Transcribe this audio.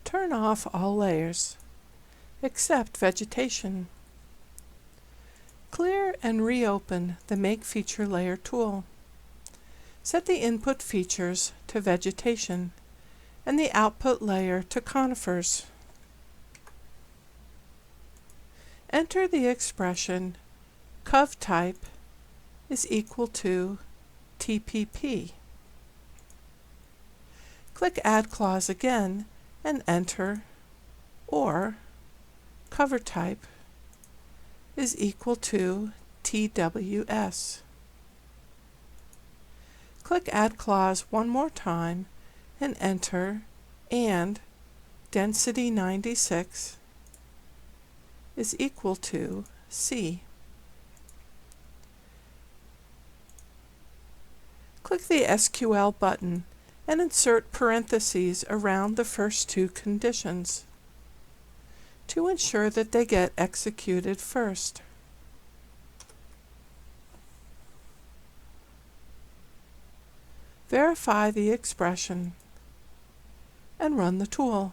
Turn off all layers, except vegetation. Clear and reopen the Make Feature Layer tool. Set the input features to vegetation and the output layer to conifers. Enter the expression cov type is equal to TPP. Click Add Clause again and enter or cover type is equal to TWS. Click Add Clause one more time and enter and density 96 is equal to C. Click the SQL button and insert parentheses around the first two conditions to ensure that they get executed first. Verify the expression and run the tool.